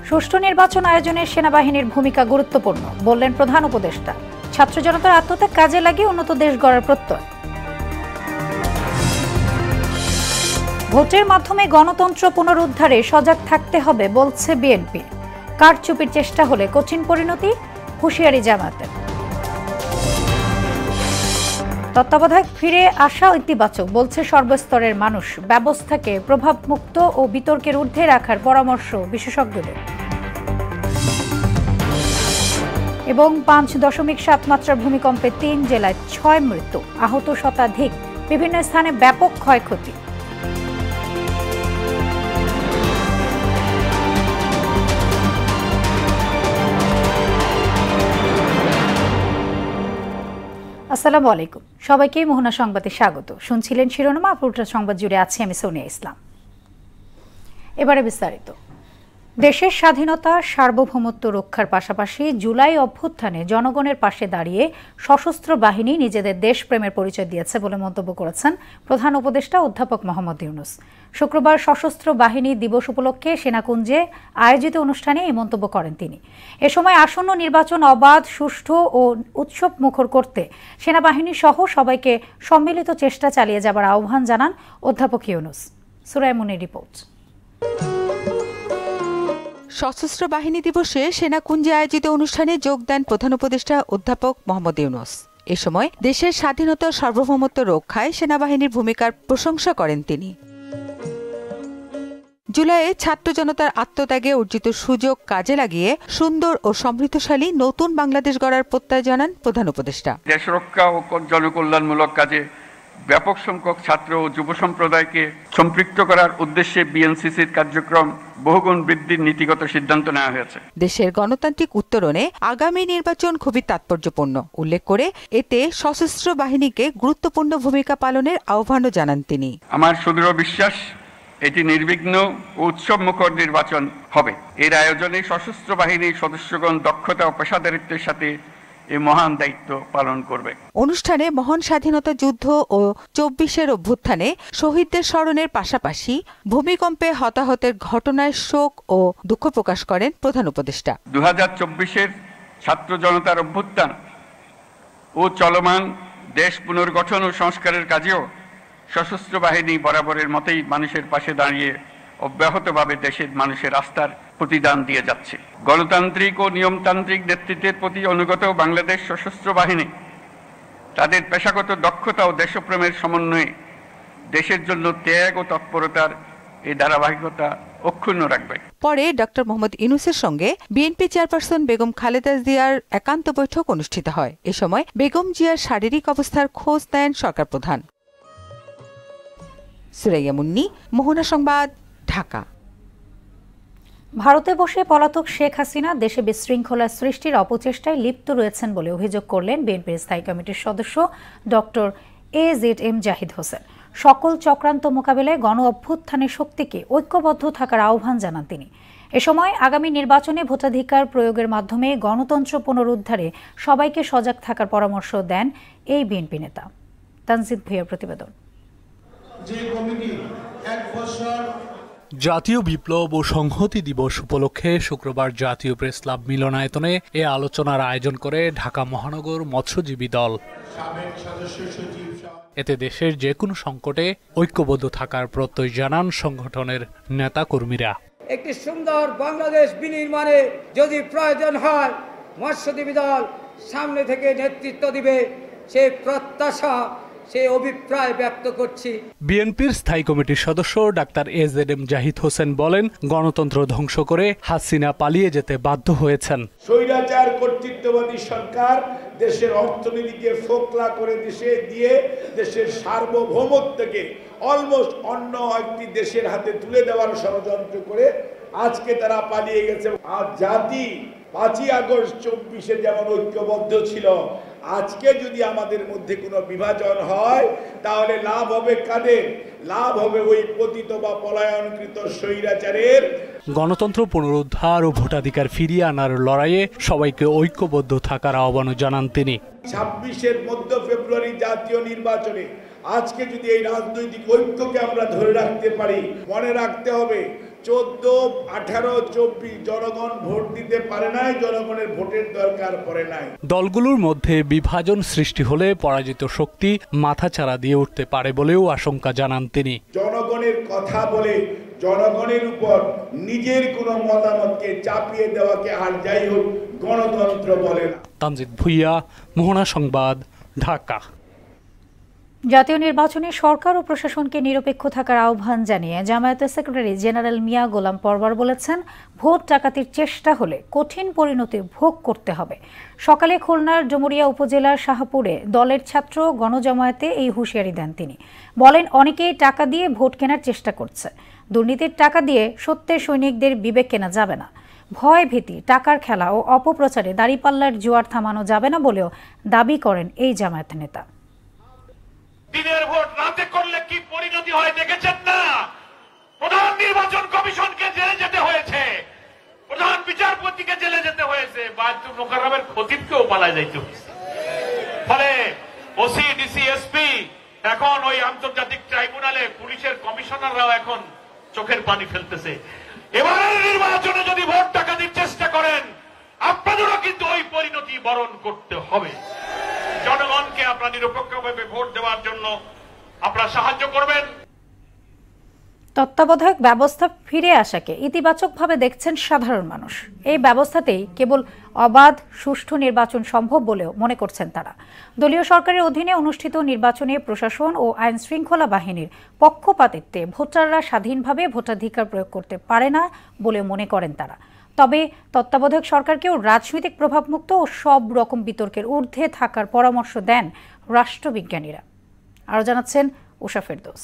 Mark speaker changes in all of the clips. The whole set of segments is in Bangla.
Speaker 1: সুষ্ঠু নির্বাচন আয়োজনে সেনাবাহিনীর ভূমিকা গুরুত্বপূর্ণ বললেন প্রধান উপদেষ্টা। ছাত্র জনতার আত্মত্যাগ কাজে লাগিয়ে উন্নত দেশ গড়ার প্রত্যয়। ভোটের মাধ্যমে গণতন্ত্র পুনরুদ্ধারে সজাগ থাকতে হবে বলছে বিএনপি। কারচুপির চেষ্টা হলে কঠিন পরিণতি, হুঁশিয়ারি জামায়াতের। তত্ত্বাবধায়ক ফিরে আসা ইতিবাচক বলছে সর্বস্তরের মানুষ। ব্যবস্থাকে প্রভাবমুক্ত ও বিতর্কের ঊর্ধ্বে রাখার পরামর্শ বিশেষজ্ঞদের। এবং 5.7 মাত্রার ভূমিকম্পে 3 জেলায় 6 মৃত্যু, আহত শতাধিক, বিভিন্ন স্থানে ব্যাপক ক্ষয়ক্ষতি। আসসালামু আলাইকুম, সবাইকে মোহনা সংবাদে স্বাগত। শুনছিলেন শিরোনাম, পুরোটা সংবাদ জুড়ে আছি আমি সোনিয়া ইসলাম। এবারে বিস্তারিত। দেশের স্বাধীনতা সার্বভৌমত্ব রক্ষার পাশাপাশি জুলাই অভ্যুত্থানে জনগণের পাশে দাঁড়িয়ে সশস্ত্র বাহিনী নিজেদের দেশপ্রেমের পরিচয় দিয়েছে বলে মন্তব্য করেছেন প্রধান উপদেষ্টা অধ্যাপক মোহাম্মদ ইউনূস। শুক্রবার সশস্ত্র বাহিনী দিবস উপলক্ষে সেনাকুঞ্জে আয়োজিত অনুষ্ঠানে এই মন্তব্য করেন তিনি। এ সময় আসন্ন নির্বাচন অবাধ, সুষ্ঠু ও উৎসব মুখর করতে সেনাবাহিনী সহ সবাইকে সম্মিলিত চেষ্টা চালিয়ে যাবার আহ্বান জানান অধ্যাপক ইউনূস। সুরায় মুনির রিপোর্ট।
Speaker 2: সশস্ত্র বাহিনী দিবসে সেনাকুঞ্জে আয়োজিত অনুষ্ঠানে যোগ দেন প্রধান উপদেষ্টা অধ্যাপক মোহাম্মদ ইউনূস। এ সময় দেশের স্বাধীনতা সার্বভৌমত্ব রক্ষায় সেনাবাহিনীর ভূমিকার প্রশংসা করেন তিনি। জুলাইয়ে ছাত্র জনতার আত্মত্যাগে অর্জিত সুযোগ কাজে লাগিয়ে সুন্দর ও সমৃদ্ধশালী নতুন বাংলাদেশ গড়ার প্রত্যয় জানান প্রধান উপদেষ্টা।
Speaker 3: দেশ রক্ষা ও জনকল্যাণমূলক কাজে ব্যাপক সংখ্যক ছাত্র ও যুব সম্প্রদায়কে সম্পৃক্ত করার উদ্দেশ্যে বিএনসিসির কার্যক্রম বহুগুণ বৃদ্ধির নীতিগত সিদ্ধান্ত নেওয়া হয়েছে।
Speaker 2: দেশের গণতান্ত্রিক উত্তরণে আগামী নির্বাচন খুবই তাৎপর্যপূর্ণ উল্লেখ করে এতে সশস্ত্র বাহিনীকে গুরুত্বপূর্ণ ভূমিকা পালনের আহ্বানও জানান তিনি।
Speaker 3: আমার সুদৃঢ় বিশ্বাস এটি নির্বিঘ্ন ও উৎসব মুখর নির্বাচন হবে। এর আয়োজনে সশস্ত্র বাহিনীর সদস্যগণ দক্ষতা ও পেশাদারিত্বের সাথে এই মহান দায়িত্ব পালন করবে।
Speaker 2: অনুষ্ঠানে মহান স্বাধীনতা যুদ্ধ ও 24-এর অভ্যুত্থানে শহীদদের স্মরণের পাশাপাশি ভূমিকম্পে হতাহতের ঘটনায় শোক ও দুঃখ প্রকাশ করেন প্রধান উপদেষ্টা।
Speaker 3: 2024-এর ছাত্র জনতার অভ্যুত্থান ও চলমান দেশ পুনর্গঠন ও সংস্কারের কাজেও সশস্ত্র বাহিনী বরাবরের মতোই মানুষের পাশে দাঁড়িয়ে অব্যাহতভাবে দেশের মানুষের আস্থার প্রতিদান দিয়ে যাচ্ছে। গণতান্ত্রিক ও নিয়মতান্ত্রিক নেতৃত্বের প্রতি অনুগত বাংলাদেশ সশস্ত্র বাহিনী তাদের পেশাগত দক্ষতা ও দেশপ্রেমের সমন্বয়ে দেশের জন্য ত্যাগ ও তৎপরতার এই ধারাবাহিকতা অক্ষুণ্ণ রাখবে।
Speaker 2: পরে ডক্টর মোহাম্মদ ইউনূসের সঙ্গে বিএনপি চেয়ারপারসন বেগম খালেদা জিয়ার একান্ত বৈঠক অনুষ্ঠিত হয়। এ সময় বেগম জিয়ার শারীরিক অবস্থার খোঁজ নেন সরকার প্রধান। সুরাইয়া মুন্নি, মোহনা সংবাদ, ঢাকা।
Speaker 1: ভারতে বসে পলাতক শেখ হাসিনা দেশে বিশৃঙ্খলা সৃষ্টির অপচেষ্টায় লিপ্ত রয়েছেন বলে অভিযোগ করলেন বিএনপির স্থায়ী কমিটির সদস্য ডক্টর AZM জাহিদ হোসেন। সকল চক্রান্ত মোকাবিলায় গণ অভ্যুত্থানের শক্তিকে ঐক্যবদ্ধ থাকার আহ্বান জানান তিনি। এ সময় আগামী নির্বাচনে ভোটাধিকার প্রয়োগের মাধ্যমে গণতন্ত্র পুনরুদ্ধারে সবাইকে সজাগ থাকার পরামর্শ দেন এই বিএনপি নেতা। তানজিদ ভুঁইয়ার প্রতিবেদন।
Speaker 4: জাতীয় বিপ্লব ও সংহতি দিবস উপলক্ষে শুক্রবার জাতীয় প্রেস ক্লাব মিলনায়তনে এ আলোচনার আয়োজন করে ঢাকা মহানগর মৎস্যজীবী দল। এতে দেশের যে কোনো সংকটে ঐক্যবদ্ধ থাকার প্রত্যয় জানান সংগঠনের নেতা কর্মীরা।
Speaker 5: একটি সুন্দর বাংলাদেশ বিনির্মাণে যদি প্রয়োজন হয় মৎস্যজীবী দল সামনে থেকে নেতৃত্ব দিবে, সে প্রত্যাশা, সে অভিপ্রায় ব্যক্ত করছি।
Speaker 4: বিএনপির স্থায়ী কমিটির সদস্য ডাক্তার AZM জাহিদ হোসেন বলেন, গণতন্ত্র ধ্বংস করে হাসিনা পালিয়ে যেতে বাধ্য হয়েছেন।
Speaker 6: স্বৈরাচার কর্তৃত্ববাদী সরকার দেশের অর্থনীতিকে ফোকলা করে দিয়ে দেশের সার্বভৌমত্বকে অলমোস্ট অন্য একটি দেশের হাতে তুলে দেওয়ার ষড়যন্ত্র করে আজকে তারা পালিয়ে গেছে। আর জাতি 5ই আগস্ট 24-এ যেমন ঐক্যবদ্ধ ছিল, আজকে যদি আমাদের মধ্যে কোনো বিভাজন হয় তাহলে লাভ হবে কাদের? লাভ হবে ওই পতিত বা পলায়নকৃত স্বৈরাচারের।
Speaker 4: গণতন্ত্র পুনরুদ্ধার ও ভোটাধিকার ফিরিয়ে আনার লড়াইয়ে সবাইকে ঐক্যবদ্ধ থাকার আহ্বান জানান তিনি।
Speaker 6: 26-এর মধ্য ফেব্রুয়ারি জাতীয় নির্বাচনে আজকে যদি এই রাজনৈতিক ঐক্যকে আমরা ধরে রাখতে পারি, মনে রাখতে হবে 14, 18, 24 জনগণ ভোট দিতে পারে নাই, জনগণের ভোটের দরকার পড়ে নাই।
Speaker 4: দলগুলোর মধ্যে বিভাজন সৃষ্টি হলে পরাজিত শক্তি মাথাচাড়া দিয়ে উঠতে পারে বলেও আশঙ্কা জানান তিনি।
Speaker 6: জনগণের কথা বলে জনগণের উপর নিজের কোনো মতামতকে চাপিয়ে দেওয়াকে আর যাই হোক গণতন্ত্র বলে না।
Speaker 4: তানজিদ ভুইয়া, মোহনা সংবাদ, ঢাকা।
Speaker 1: জাতীয় নির্বাচনে সরকার ও প্রশাসনকে নিরপেক্ষ থাকার আহ্বান জানিয়ে জামায়াতের সেক্রেটারি জেনারেল মিয়া গোলাম পরওয়ার বলেছেন, ভোট ডাকাতির চেষ্টা হলে কঠিন পরিণতি ভোগ করতে হবে। সকালে খুলনার ডুমুরিয়া উপজেলার শাহপুরে দলের ছাত্র গণজামায়াতে এই হুঁশিয়ারি দেন তিনি। বলেন, অনেকেই টাকা দিয়ে ভোট কেনার চেষ্টা করছে। দুর্নীতির টাকা দিয়ে সত্যের সৈনিকদের বিবেক কেনা যাবে না। ভয় ভীতি, টাকার খেলা ও অপপ্রচারে দাঁড়িপাল্লার জোয়ার থামানো যাবে না বলেও দাবি করেন এই জামায়াত নেতা।
Speaker 7: দিনের ভোট রাতে করলে কি পরিণতি হয় দেখেছেন না? প্রধান নির্বাচন কমিশনকে জেলে যেতে হয়েছে, প্রধান বিচারপতিকে জেলে যেতে হয়েছে, বায়তুল মোকাররমের খতিবকেও পালায় যাইতে হয়েছে। ফলে ওসি, ডিসি, এসপি এখন ওই আন্তর্জাতিক ট্রাইব্যুনালে পুলিশের কমিশনাররাও এখন চোখের পানি ফেলতেছে। এবারের নির্বাচনে যদি ভোট ডাকাতির চেষ্টা করেন, আপনাদেরও কিন্তু ওই পরিণতি বরণ করতে হবে। জনগণকে আপনারা নিরপেক্ষভাবে ভোট দেওয়ার জন্য আপনারা সাহায্য করবেন।
Speaker 1: তত্ত্বাবধায়ক ব্যবস্থা ফিরে আসাকে ইতিবাচকভাবে দেখছেন সাধারণ মানুষ। এই ব্যবস্থাতেই কেবল অবাধ সুষ্ঠু নির্বাচন সম্ভব বলেও মনে করছেন তারা। দলীয় সরকারের অধীনে অনুষ্ঠিত নির্বাচনে প্রশাসন ও আইন শৃঙ্খলা বাহিনীর পক্ষপাতিত্বে ভোটাররা স্বাধীনভাবে ভোটাধিকার প্রয়োগ করতে পারে না বলে মনে করেন তারা। তবে তত্ত্বাবধায়ক সরকারকেও রাজনৈতিক প্রভাবমুক্ত ও সব রকম বিতর্কের ঊর্ধ্বে থাকার পরামর্শ দেন রাষ্ট্রবিজ্ঞানীরা। আরও জানাচ্ছেন উষা ফেরদৌস।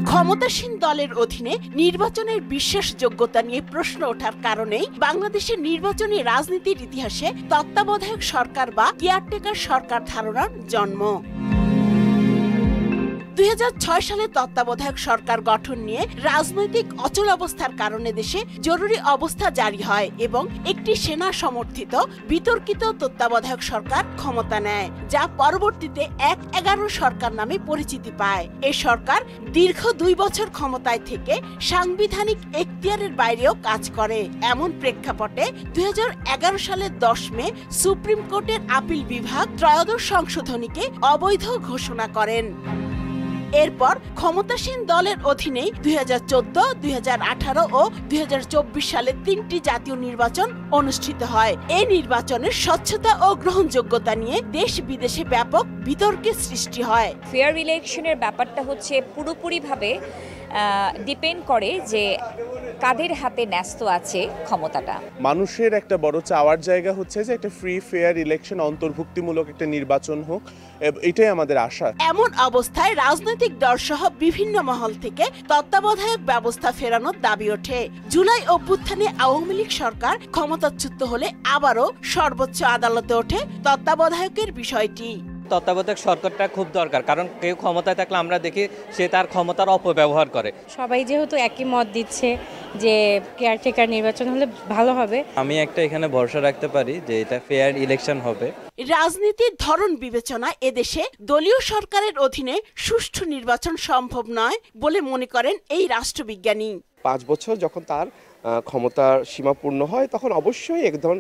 Speaker 8: ক্ষমতাসীন দলের অধীনে নির্বাচনের বিশ্বাসযোগ্যতা নিয়ে প্রশ্ন ওঠার কারণেই বাংলাদেশের নির্বাচনী রাজনীতির ইতিহাসে তত্ত্বাবধায়ক সরকার বা কেয়ারটেকার সরকার ধারণার জন্ম। 2006 সালে তত্ত্বাবধায়ক সরকার গঠন নিয়ে রাজনৈতিক অচলাবস্থার কারণে দেশে জরুরি অবস্থা জারি হয় এবং একটি সেনা সমর্থিত বিতর্কিত তত্ত্বাবধায়ক সরকার ক্ষমতা নেয়, যা পরবর্তীতে ১-১১ সরকার নামে পরিচিতি পায়। এ সরকার দীর্ঘ 2 বছর ক্ষমতায় থেকে সাংবিধানিক এখতিয়ারের বাইরেও কাজ করে। এমন প্রেক্ষাপটে 2011 সালের 10 মে সুপ্রিম কোর্টের আপিল বিভাগ ত্রয়োদশ সংশোধনীকে অবৈধ ঘোষণা করেন। এরপর ক্ষমতাসীন দলের অধীনেই 2014, 2018 ও 2024 সালে 3টি জাতীয় নির্বাচন অনুষ্ঠিত হয়। এই নির্বাচনের স্বচ্ছতা ও গ্রহণযোগ্যতা নিয়ে দেশ বিদেশে ব্যাপক বিতর্কের সৃষ্টি হয়।
Speaker 9: ফেয়ার ইলেকশনের ব্যাপারটা হচ্ছে পুরোপুরিভাবে ডিপেন্ড করে যে কাদের হাতে ন্যস্ত আছে ক্ষমতাটা।
Speaker 10: মানুষের একটা বড় চাওয়ার জায়গা হচ্ছে যে একটা ফ্রি ফেয়ার ইলেকশন, অন্তর্ভুক্তিমূলক একটা নির্বাচন হোক, এটাই আমাদের আশা।
Speaker 8: এমন অবস্থায় রাজনৈতিক দল সহ বিভিন্ন মহল থেকে তত্ত্বাবধায়ক ব্যবস্থা ফেরানোর দাবি ওঠে। জুলাই অভ্যুত্থানে আওয়ামী লীগ সরকার ক্ষমতাচ্যুত হলে আবারও সর্বোচ্চ আদালতে ওঠে তত্ত্বাবধায়কের বিষয়টি।
Speaker 11: তত্ত্বাবধায়ক সরকারটা খুব দরকার, কারণ কেউ ক্ষমতায় থাকলে আমরা দেখি সে তার ক্ষমতার অপব্যবহার করে।
Speaker 12: সবাই যেহেতু একই মত দিচ্ছে যে কেয়ারটেকার নির্বাচন হলে ভালো হবে,
Speaker 11: আমি একটা এখানে ভরসা রাখতে পারি যে এটা ফেয়ার ইলেকশন হবে।
Speaker 8: রাজনীতির ধরন বিবেচনায় এদেশে দলীয় সরকারের অধীনে সুষ্ঠু নির্বাচন সম্ভব নয় বলে মনে করেন এই রাষ্ট্রবিজ্ঞানী।
Speaker 10: 5 বছর যখন তার ক্ষমতার সীমাপূর্ণ হয়, তখন অবশ্যই একদম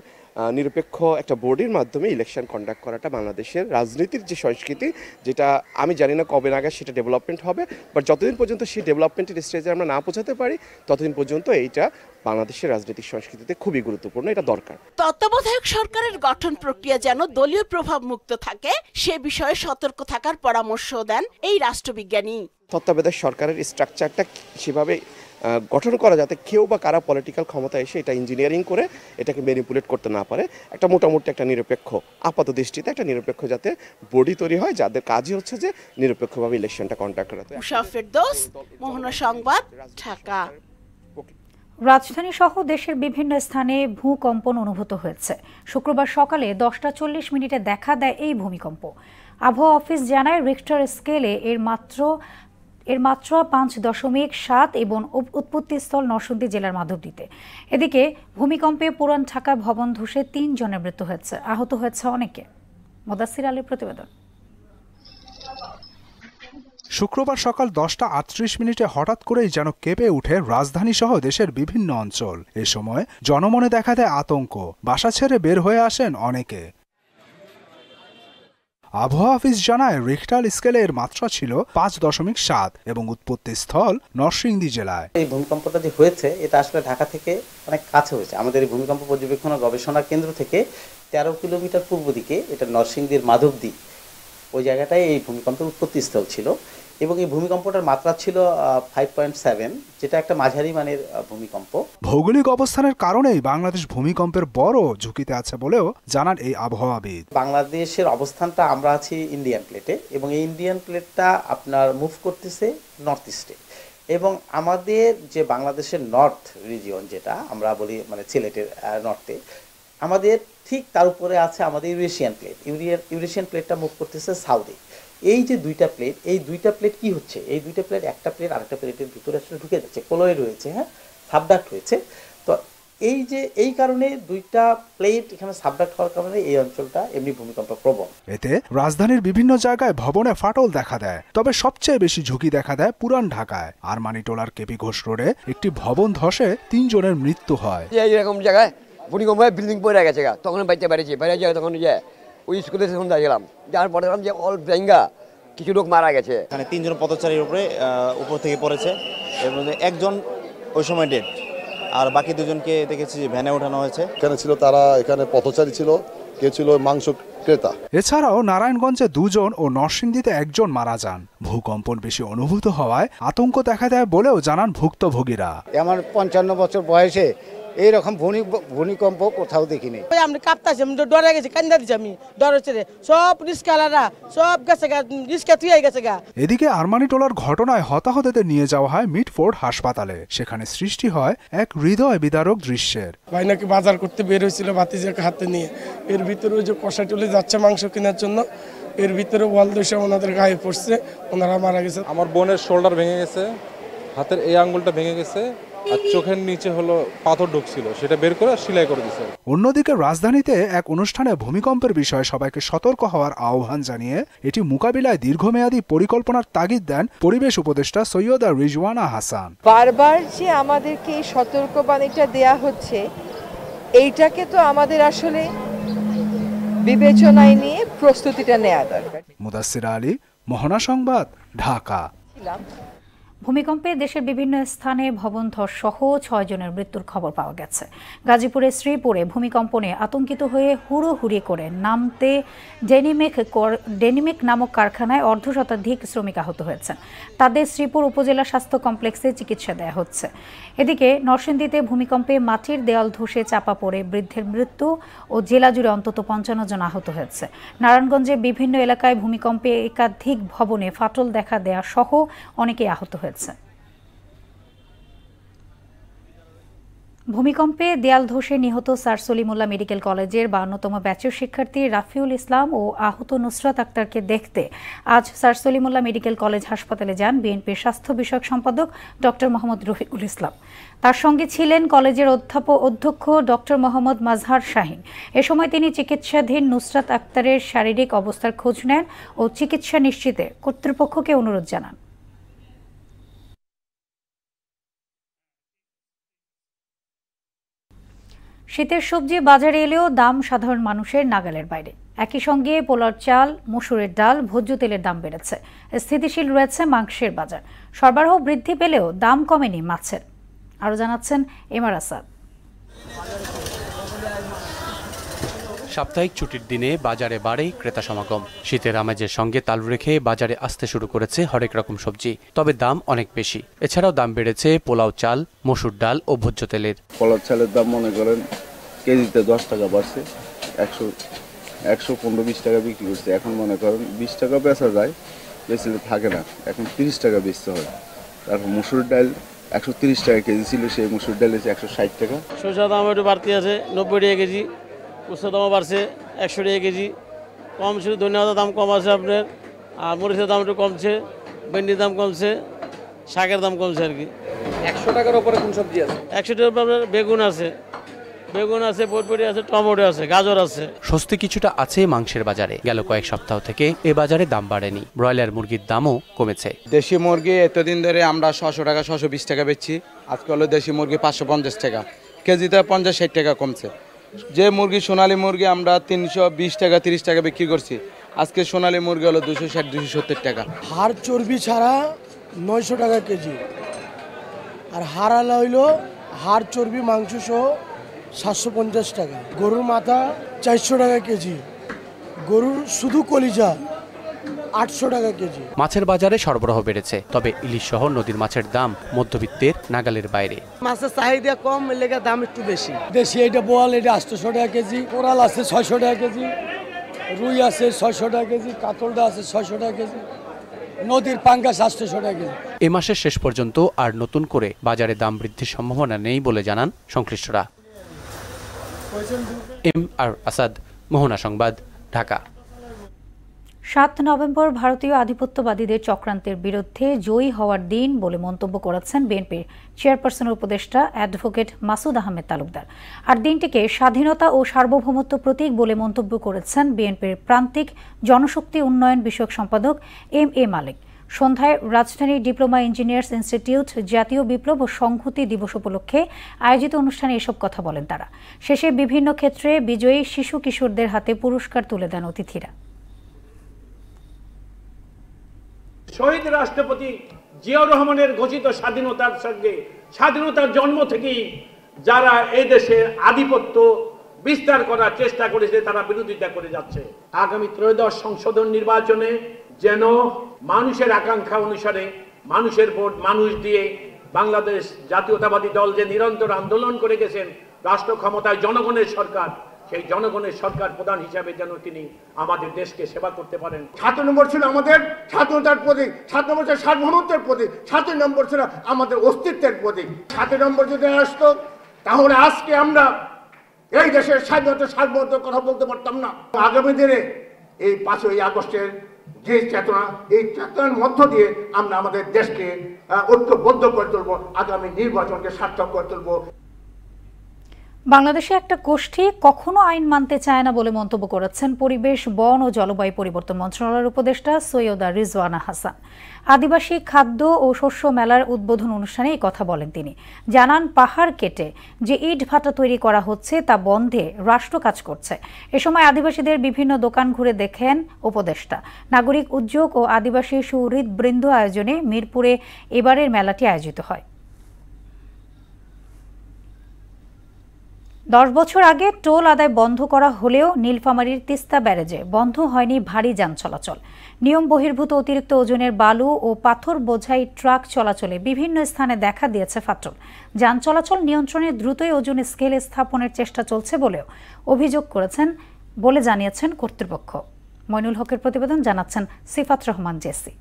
Speaker 10: নিরপেক্ষ একটা বোর্ডের মাধ্যমে ইলেকশন কন্ডাক্ট করাটা বাংলাদেশের রাজনীতির যে সংস্কৃতি, যেটা আমি জানি না কবে নাগাদ সেটা ডেভেলপমেন্ট হবে, বাট যতদিন পর্যন্ত সেই ডেভেলপমেন্টের স্টেজে আমরা না পৌঁছাতে পারি ততদিন পর্যন্ত এইটা বাংলাদেশের রাজনৈতিক সংস্কৃতিতে খুবই গুরুত্বপূর্ণ, এটা দরকার।
Speaker 8: তত্ত্বাবধায়ক সরকারের গঠন প্রক্রিয়া যেন দলীয় প্রভাব মুক্ত থাকে সে বিষয়ে সতর্ক থাকার পরামর্শ দেন এই রাষ্ট্রবিজ্ঞানী।
Speaker 10: তত্ত্বাবধায়ক সরকারের স্ট্রাকচারটা সেভাবে গঠন করা যাতে কেউ বা কারা পলিটিক্যাল ক্ষমতা এসে এটা ইঞ্জিনিয়ারিং করে এটাকে ম্যানিপুলেট করতে না পারে। একটা মোটামুটি একটা নিরপেক্ষ, আপাত দৃষ্টিতে একটা নিরপেক্ষ যাতে বডি তৈরি হয় যাদের কাজই হচ্ছে যে নিরপেক্ষভাবে ইলেকশনটা কন্ডাক্ট করা।
Speaker 8: উষা ফেরদৌস, মোহনা সংবাদ, ঢাকা।
Speaker 1: রাজধানী সহ দেশের বিভিন্ন স্থানে ভূকম্পন অনুভূত হয়েছে। শুক্রবার সকালে 10টা 40 মিনিটে দেখা দেয় এই ভূমিকম্প। আবহাওয়া অফিস জানায়, রিক্টার স্কেলে এর মাত্রা 5.7 এবং উৎপত্তিস্থল নরসিংদী জেলার মাধবদীতে। এদিকে ভূমিকম্পে পুরান ঢাকা ভবন ধসে 3 জনের মৃত্যু হয়েছে, আহত হয়েছে অনেকে। মোদাসির আলীর প্রতিবেদন।
Speaker 13: শুক্রবার সকাল 10:38 হঠাৎ করেই যেন কেঁপে উঠে রাজধানী সহ দেশের বিভিন্ন অঞ্চল। এ সময় জনমনে দেখা দেয় আতঙ্ক, বাসা ছেড়ে বের হয়ে আসেন অনেকে। আবহাওয়া অফিস জানায় রিখটার স্কেলের মাত্রা ছিল 5.7 এবং উৎপত্তি স্থল নরসিংদী জেলায়।
Speaker 14: এই ভূমিকম্পটা যে হয়েছে এটা আসলে ঢাকা থেকে অনেক কাছে হয়েছে। আমাদের এই ভূমিকম্প পর্যবেক্ষণ ও গবেষণা কেন্দ্র থেকে 13 কিলোমিটার পূর্ব দিকে, এটা নরসিংদীর মাধবদী, ওই জায়গাটায় এই ভূমিকম্পের উৎপত্তি স্থল ছিল এবং এই ভূমিকম্পটার মাত্রা ছিল 5.7, যেটা একটা মাঝারি মানের ভূমিকম্প।
Speaker 13: ভৌগোলিক অবস্থানের কারণেই বাংলাদেশ ভূমিকম্পের বড় ঝুঁকিতে আছে বলেও জানান এই আবহাওয়াবিদ।
Speaker 14: বাংলাদেশের অবস্থানটা, আমরা আছি ইন্ডিয়ান প্লেটে এবং এই ইন্ডিয়ান প্লেটটা আপনার মুভ করতেছে নর্থ ইস্টে এবং আমাদের যে বাংলাদেশের নর্থ রিজিয়ন, যেটা আমরা বলি মানে সিলেটের নর্থে, আমাদের ঠিক তার উপরে আছে আমাদের ইউরেশিয়ান প্লেট। ইউরেশিয়ান প্লেটটা মুভ করতেছে সাউথে। এই যে দুইটা প্লেট, এই দুইটা প্লেট কি হচ্ছে, এই দুইটা প্লেট একটা প্লেট আরেকটা প্লেটের ভিতরে আসলে ঢুকে যাচ্ছে, কলয়েড রয়েছে, হ্যাঁ, সাবডাক্ট হয়েছে। তো এই কারণে দুইটা প্লেট এখানে সাবডাক্ট হওয়ার কারণে এই অঞ্চলটা এমনি ভূমিকম্প প্রবণ।
Speaker 13: এতে রাজধানীর বিভিন্ন জায়গায় ভবনে ফাটল দেখা দেয়, তবে সবচেয়ে বেশি ঝুঁকি দেখা দেয় পুরান ঢাকায়। আরমানিটোলার কেপি ঘোষ রোডে একটি ভবন ধসে 3 জনের মৃত্যু হয়।
Speaker 15: এইরকম জায়গায় ভূমিকম্প বিল্ডিং পড়ে গেছে, তখন বাইতে বাইরে যায়, তখন যে ওই স্কুলে তখন দাঁড়িয়েলাম, যার পরে যে অল ভেঙ্গা কিছু লোক মারা গেছে।
Speaker 16: এখানে 3 জন পথচারীর উপর থেকে পড়েছে এবং একজন ওই সময় ডেড, আর বাকি 2 জনকে দেখেছি যে ভ্যানে ওঠানো হয়েছে।
Speaker 17: এখানে ছিল তারা, এখানে পথচারী ছিল, কেউ ছিল মাংস ক্রেতা।
Speaker 13: এছাড়াও নারায়ণগঞ্জে 2 জন ও নরসিংদীতে 1 জন মারা যান। ভূকম্পন বেশি অনুভূত হওয়ায় আতঙ্ক দেখা দেয় বলেও জানান ভুক্তভোগীরা।
Speaker 18: আমার 55 বছর বয়সে এইরকম ভূমিকম্প কোথাও দেখিনি।
Speaker 19: আমি কাঁপতাছি, আমি ডরে গেছি, কান্দা দিচ্ছি, আমি ডরে ছেড়ে সব রিস্কালারা সব গেছে গা, রিস্কা তুই গেছে গা।
Speaker 13: এদিকে আরমানিটোলার ঘটনায় হতাহতদের নিয়ে যাওয়া হয় মিটফোর্ড হাসপাতালে। সেখানে সৃষ্টি হয় এক হৃদয় বিদারক দৃশ্যের।
Speaker 20: ভাই নাকি বাজার করতে বের হয়েছিল ভাতিজাকে হাতে নিয়ে, এর ভিতরে ওই যে কষাই টলে যাচ্ছে মাংস কেনার জন্য, এর ভিতরে ওয়াল দোষে ওনাদের গায়ে পড়ছে, ওনারা মারা গেছে।
Speaker 21: আমার বোনের শোল্ডার ভেঙে গেছে, হাতের এই আঙ্গুলটা ভেঙে গেছে, আর চোখের নিচে হলো পাথর ঢুকছিল, সেটা বের করে সেলাই করে দিয়েছে।
Speaker 13: অন্যদিকে রাজধানীতে এক অনুষ্ঠানে ভূমিকম্পের বিষয়ে সবাইকে সতর্ক হওয়ার আহ্বান জানিয়ে এটি মোকাবিলায় দীর্ঘমেয়াদী পরিকল্পনার তাগিদ দেন পরিবেশ উপদেষ্টা সৈয়দা রিজওয়ানা হাসান।
Speaker 22: বারবার যে আমাদেরকে এই সতর্কবাণীটা দেয়া হচ্ছে, এইটাকে তো আমাদের আসলে বিবেচনায় নিয়ে প্রস্তুতিটা নেওয়া দরকার।
Speaker 13: মুদাসসির আলী, মোহনা সংবাদ, ঢাকা।
Speaker 1: ভূমিকম্পে দেশের বিভিন্ন স্থানে ভবন ধস সহ 6 জনের মৃত্যুর খবর পাওয়া গেছে। গাজীপুরের শ্রীপুরে ভূমিকম্পনে আতঙ্কিত হয়ে হুড়োহুড়ি করে নামতে ডেনিমেক নামক কারখানায় অর্ধশতাধিক শ্রমিক আহত হয়েছেন। তাদের শ্রীপুর উপজেলা স্বাস্থ্য কমপ্লেক্সে চিকিৎসা দেওয়া হচ্ছে। এদিকে নরসিংদীতে ভূমিকম্পে মাটির দেয়াল ধসে চাপা পড়ে বৃদ্ধের মৃত্যু ও জেলা জুড়ে অন্তত 55 জন আহত হয়েছে। নারায়ণগঞ্জের বিভিন্ন এলাকায় ভূমিকম্পে একাধিক ভবনে ফাটল দেখা দেয়া সহ অনেকেই আহত হয়েছে। ভূমিকম্পে দেয়াল ধসে নিহত স্যার সলিমুল্লাহ মেডিকেল কলেজের 52তম ব্যাচের শিক্ষার্থী রাফিউল ইসলাম ও আহত নুসরাত আক্তারকে দেখতে আজ স্যার সলিমুল্লাহ মেডিকেল কলেজ হাসপাতালে যান বিএনপির স্বাস্থ্য বিষয়ক সম্পাদক ডক্টর মোহাম্মদ রফিকুল ইসলাম। তার সঙ্গে ছিলেন কলেজের অধ্যক্ষ ডক্টর মোহাম্মদ মাজহার শাহীন। এ সময় তিনি চিকিৎসাধীন নুসরাত আক্তারের শারীরিক অবস্থার খোঁজ নেন ও চিকিৎসা নিশ্চিতে কর্তৃপক্ষকে অনুরোধ জানান। শীতের সবজি বাজারে এলেও দাম সাধারণ মানুষের নাগালের বাইরে। একই সঙ্গে পোলার চাল, মসুরের ডাল, ভোজ্য তেলের দাম বেড়েছে। স্থিতিশীল রয়েছে মাংসের বাজার। সরবরাহ বৃদ্ধি পেলেও দাম কমেনি মাছের। আরও জানাচ্ছেন এমআর আসাদ।
Speaker 23: সাপ্তাহিক ছুটির দিনে বাজারে বাড়ে ক্রেতা সমাগম। শীতের আমেজের সঙ্গে তাল রেখে বাজারে আসতে শুরু করেছে হরেক রকম সবজি, তবে দাম অনেক বেশি। এছাড়াও দাম বেড়েছে পোলাও চাল, মসুর ডাল ও ভোজ্য তেলের।
Speaker 17: পোলাও চালের দাম মনে করেন কেজিতে 10 টাকা বাড়ছে, 115-20 টাকা বিক্রি করছে। এখন মনে করেন 20 টাকা বেচা যায়, বেচলে থাকে না, এখন 30 টাকা বেচতে হয়। তারপর মসুর ডাল 130 টাকা কেজি ছিল, সেই মসুর ডাল হচ্ছে 160 টাকা।
Speaker 24: সরষের দাম একটু বাড়তি আছে, 90 টাকা কেজি। উচ্ছের দামও বাড়ছে, 100 টাকা কেজি। কম ছিল, ধনিয়ার দাম কম আছে আপনার, আর মরিচের দাম একটু কমছে, ভেন্ডির দাম কমছে, শাকের দাম কমছে আর কি।
Speaker 25: 100 টাকার উপরে কোন সবজি আছে?
Speaker 24: 100 টাকার উপরে আপনার বেগুন আছে, বেগুন আছে, বরবটি আছে, টমেটো আছে, গাজর আছে।
Speaker 23: স্বস্তি কিছুটা আছে মাংসের বাজারে। গেল কয়েক সপ্তাহ থেকে এ বাজারে দাম বাড়েনি, ব্রয়লার মুরগির দামও কমেছে।
Speaker 2: দেশি মুরগি এতদিন ধরে আমরা 600 টাকা 620 টাকা বেচছি, আজকে হলো দেশি মুরগি 550 টাকা, কেজিতে 50-60 টাকা কমছে। যে মুরগি সোনালী মুরগি আমরা 320 টাকা 30 টাকা বিক্রি করছি, আজকে সোনালী মুরগি হলো 260-270 টাকা।
Speaker 3: হাড় চর্বি ছাড়া 900 টাকা কেজি, আর হাড়ালা হইলো হাড় চর্বি মাংস সহ 750 টাকা। গরুর মাথা 400 টাকা কেজি, গরুর শুধু কলিজা 800 টাকা কেজি।
Speaker 23: মাছের বাজারে সরবরাহ বেড়েছে, তবে ইলিশ সহ নদীর মাছের দাম মধ্যবিত্তের নাগালের বাইরে।
Speaker 3: মাছের চাহিদা কম, লেগে দাম একটু বেশি। দেশি এটা বোয়াল, এটা 800 টাকা কেজি, কোরাল আছে 600 টাকা কেজি, রুই আছে 600 টাকা কেজি, কাতলটা আছে 600 টাকা কেজি, নদীর পাঙ্গাস 800 টাকা কেজি।
Speaker 23: এ মাসের শেষ পর্যন্ত আর নতুন করে বাজারে দাম বৃদ্ধির সম্ভাবনা নেই বলে জানান সংশ্লিষ্টরা। MR আসাদ, মোহনা সংবাদ, ঢাকা।
Speaker 1: 7 নভেম্বর ভারতীয় আধিপত্যবাদীদের চক্রান্তের বিরুদ্ধে জয়ী হওয়ার দিন বলে মন্তব্য করেছেন বিএনপির চেয়ারপারসনের উপদেষ্টা অ্যাডভোকেট মাসুদ আহমেদ তালুকদার। আর দিনটিকে স্বাধীনতা ও সার্বভৌমত্ব প্রতীক বলে মন্তব্য করেছেন বিএনপির প্রান্তিক জনশক্তি উন্নয়ন বিষয়ক সম্পাদক MA মালিক। সন্ধ্যায় রাজধানীর ডিপ্লোমা ইঞ্জিনিয়ার্স ইনস্টিটিউট জাতীয় বিপ্লব ও সংহতি দিবস উপলক্ষে আয়োজিত অনুষ্ঠানে এসব কথা বলেন তারা। শেষে বিভিন্ন ক্ষেত্রে বিজয়ী শিশু কিশোরদের হাতে পুরস্কার তুলে দেন অতিথিরা।
Speaker 5: শহীদ রাষ্ট্রপতি জিয়াউর রহমানের ঘোষিত স্বাধীনতার সঙ্গে স্বাধীনতার জন্ম থেকেই যারা এই দেশে আধিপত্য বিস্তার করার চেষ্টা করেছে তারা বিরোধিতা করে যাচ্ছে। আগামী ত্রয়োদশ সংশোধন নির্বাচনে যেন মানুষের আকাঙ্ক্ষা অনুসারে মানুষের ভোট মানুষ দিয়ে বাংলাদেশ জাতীয়তাবাদী দল যে নিরন্তর আন্দোলন করে গেছেন রাষ্ট্র ক্ষমতায় জনগণের সরকার, সেই জনগণের সরকার প্রধান হিসাবে যেন তিনি আমাদের দেশকে সেবা করতে পারেন।
Speaker 6: 7 নম্বর ছিল আমাদের স্বাধীনতার প্রতীক, 7 নম্বর ছিল সার্বভৌমত্বের প্রতীক, 7 নম্বর ছিল আমাদের অস্তিত্বের প্রতীক। 7 নম্বর যদি আসতো তাহলে আজকে আমরা এই দেশের স্বাধীনতা সার্বভৌমত্বের কথা বলতে পারতাম না। আগামী দিনে এই 5ই আগস্টের যে চেতনা, এই চেতনার মধ্য দিয়ে আমরা আমাদের দেশকে ঐক্যবদ্ধ করে তুলব, আগামী নির্বাচনকে সার্থক করে তুলব।
Speaker 1: বাংলাদেশে একটা গোষ্ঠী কখনো আইন মানতে চায় না বলে মন্তব্য করেছেন পরিবেশ, বন ও জলবায়ু পরিবর্তন মন্ত্রণালয়ের উপদেষ্টা সৈয়দা রিজওয়ানা হাসান। আদিবাসী খাদ্য ও শস্য মেলার উদ্বোধন অনুষ্ঠানে এই কথা বলেন তিনি। জানান, পাহাড় কেটে যে ইট ভাটা তৈরি করা হচ্ছে তা বন্ধে রাষ্ট্র কাজ করছে। এ সময় আদিবাসীদের বিভিন্ন দোকান ঘুরে দেখেন উপদেষ্টা। নাগরিক উদ্যোগ ও আদিবাসী সুহৃদবৃন্দ আয়োজনে মিরপুরে এবারের মেলাটি আয়োজিত হয়। 10 বছর আগে টোল আদায় বন্ধ করা হলেও নীলফামারীর তিস্তা ব্যারেজে বন্ধ হয়নি ভারী যান চলাচল। নিয়ম বহির্ভূত অতিরিক্ত ওজনের বালু ও পাথর বোঝাই ট্রাক চলাচলে বিভিন্ন স্থানে দেখা দিয়েছে ফাটল। যান চলাচল নিয়ন্ত্রণে দ্রুতই ওজন স্কেল স্থাপনের চেষ্টা চলছে বলেও অভিযোগ করেছেন বলে জানিয়েছেন কর্তৃপক্ষ। মইনুল হকের প্রতিবেদন, জানাচ্ছেন সিফাত রহমান জেসি।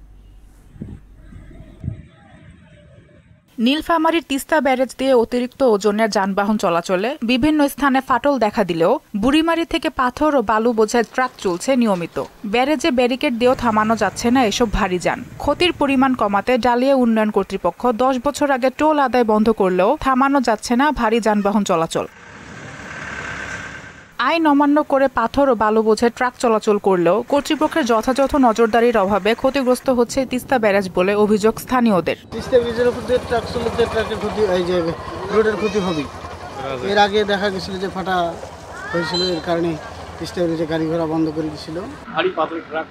Speaker 25: নীলফামারীর তিস্তা ব্যারেজ দিয়ে অতিরিক্ত ওজনের যানবাহন চলাচলে বিভিন্ন স্থানে ফাটল দেখা দিলেও বুড়িমারি থেকে পাথর ও বালু বোঝাই ট্রাক চলছে নিয়মিত। ব্যারেজে ব্যারিকেড দিয়েও থামানো যাচ্ছে না এসব ভারী যান। ক্ষতির পরিমাণ কমাতে ডালিয়া উন্নয়ন কর্তৃপক্ষ 10 বছর আগে টোল আদায় বন্ধ করলেও থামানো যাচ্ছে না ভারী যানবাহন চলাচল। আইন অমান্য করে পাথর ও বালু বোঝাই ট্রাক চলাচল করলেও কর্তৃপক্ষের যথাযথ নজরদারির অভাবে ক্ষতিগ্রস্ত হচ্ছে তিস্তা ব্যারেজ বলে অভিযোগ স্থানীয়দের।
Speaker 3: তিস্তা ব্রিজের উপর দিয়ে ট্রাক চলতে ট্রাকের ক্ষতি, এই যে রোডের ক্ষতি হবে। এর আগে দেখা গেছিল যে ফাটা হয়েছিল, এর কারণে তিস্তা ব্রিজে গাড়ি ঘোড়া বন্ধ করে দিয়েছিল।
Speaker 26: ভারী পাথর ট্রাক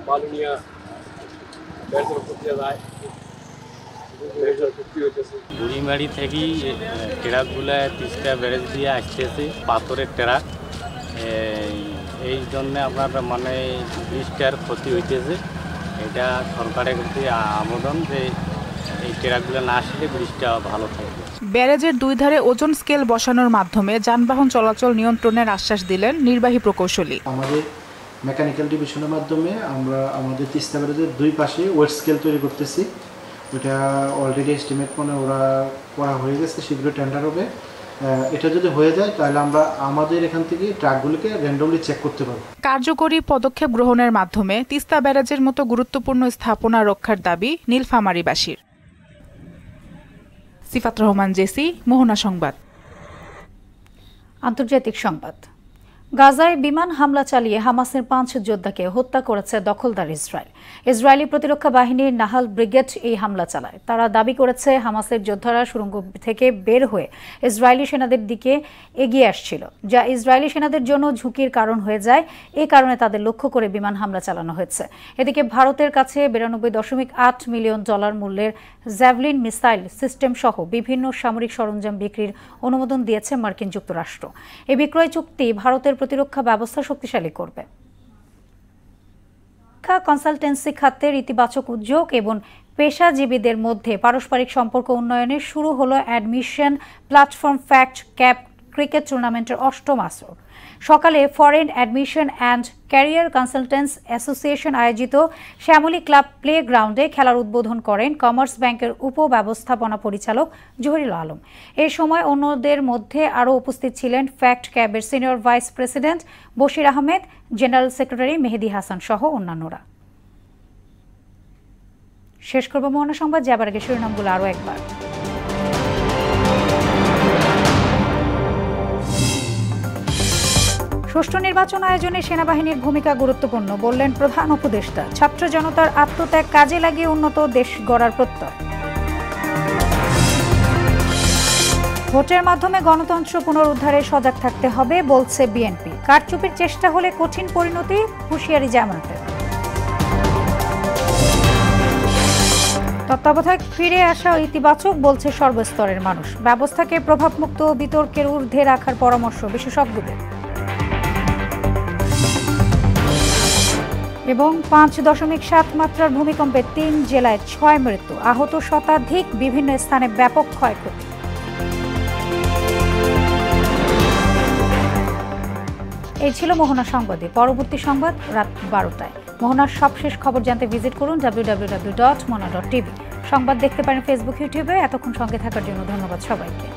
Speaker 26: বালু নিয়ে ব্যারেজের উপর দিয়ে যায়,
Speaker 27: বুড়িমারি থেকেই ট্রাকগুলো তিস্তা ব্যারেজ দিয়ে আসতেছে, পাথরের ট্রাক। এই জন্যে আপনার মানে ব্রিজটার ক্ষতি হইতেছে। এটা সরকারের প্রতি আবেদন যে এই ট্রাকগুলো না আসলে ব্রিজটা ভালো থাকবে।
Speaker 25: ব্যারেজের 2 ধারে ওজন স্কেল বসানোর মাধ্যমে যানবাহন চলাচল নিয়ন্ত্রণের আশ্বাস দিলেন নির্বাহী প্রকৌশলী।
Speaker 28: আমাদের মেকানিক্যাল ডিভিশনের মাধ্যমে আমরা আমাদের তিস্তা ব্যারেজের 2 পাশে ওয়েট স্কেল তৈরি করতেছি। ওটা অলরেডি এস্টিমেট মানে ওরা করা হয়ে গেছে, শীঘ্র টেন্ডার হবে। এটা যদি হয়ে যায় তাহলে আমরা আমাদের এখান থেকে ট্রাকগুলোকে র্যান্ডমলি চেক করতে পারবো।
Speaker 25: কার্যকরী পদক্ষেপ গ্রহণের মাধ্যমে তিস্তা ব্যারেজের মতো গুরুত্বপূর্ণ স্থাপনা রক্ষার দাবি নীলফামারীবাসীর। সিফাত রহমান জেসি, মোহনা সংবাদ।
Speaker 1: আন্তর্জাতিক সংবাদ। গাজায় বিমান হামলা চালিয়ে হামাসের 5 যোদ্ধাকে হত্যা করেছে দখলদার ইসরায়েল। ইসরায়েলি প্রতিরক্ষা বাহিনীর নাহাল ব্রিগেড এই হামলা চালায়। তারা দাবি করেছে হামাসের যোদ্ধারা সুড়ঙ্গ থেকে বের হয়ে ইসরায়েলি সেনাদের দিকে এগিয়ে আসছিল, যা ইসরায়েলি সেনাদের জন্য ঝুঁকির কারণ হয়ে যায়। এই কারণে তাদের লক্ষ্য করে বিমান হামলা চালানো হয়েছে। এদিকে ভারতের কাছে $92.8 মিলিয়ন মূল্যের জ্যাভলিন মিসাইল সিস্টেম সহ বিভিন্ন সামরিক সরঞ্জাম বিক্রির অনুমোদন দিয়েছে মার্কিন যুক্তরাষ্ট্র। এই বিক্রয় চুক্তি ভারতের প্রতিরক্ষা ব্যবস্থা শক্তিশালী করবে। কনসালটেন্সি খাতের ইতিবাচক উদ্যোগ এবং পেশাজীবীদের মধ্যে পারস্পরিক সম্পর্ক উন্নয়নে শুরু হলো admission platform fact cap cricket টুর্নামেন্টের 8ম আসর। সকালে foreign admission and career consultants association আয়োজিত শ্যামলী ক্লাব প্লে গ্রাউন্ডে খেলার উদ্বোধন করেন কমার্স ব্যাংকের উপব্যবস্থাপনা পরিচালক জহিরুল আলম। এই সময় অন্যদের মধ্যে আরও উপস্থিত ছিলেন ফ্যাক্ট ক্যাবের senior vice president Bashir Ahmed, general secretary Mehedi Hasan সহ অন্যান্যরা। শেষ করব মোহনা সংবাদ, যাবার আগে শিরোনামগুলো আরও একবার। সুষ্ঠু নির্বাচন আয়োজনে সেনাবাহিনীর ভূমিকা গুরুত্বপূর্ণ, বললেন প্রধান উপদেষ্টা। ছাত্র জনতার আত্মত্যাগ কাজে লাগিয়ে উন্নত দেশ গড়ার প্রত্যয়। ভোটের মাধ্যমে গণতন্ত্র পুনরুদ্ধারে সজাগ থাকতে হবে, বলছে বিএনপি। কারচুপির চেষ্টা হলে কঠিন পরিণতি, হুঁশিয়ারি জামায়াতের। তত্ত্বাবধায়ক ফিরে আসা ইতিবাচক, বলছে সর্বস্তরের মানুষ। ব্যবস্থাকে প্রভাবমুক্ত বিতর্কের ঊর্ধ্বে রাখার পরামর্শ বিশেষজ্ঞদের। এবং 5.7 মাত্রার ভূমিকম্পে 3 জেলায় 6 মৃত্যু, আহত শতাধিক, বিভিন্ন স্থানে ব্যাপক ক্ষয়ক্ষতি। এই ছিল মোহনা সংবাদে। পরবর্তী সংবাদ রাত 12টায়। মোহনার সবশেষ খবর জানতে ভিজিট করুন www.mona.tv। সংবাদ দেখতে পারেন ফেসবুক, ইউটিউবে। এতক্ষণ সঙ্গে থাকার জন্য ধন্যবাদ সবাইকে।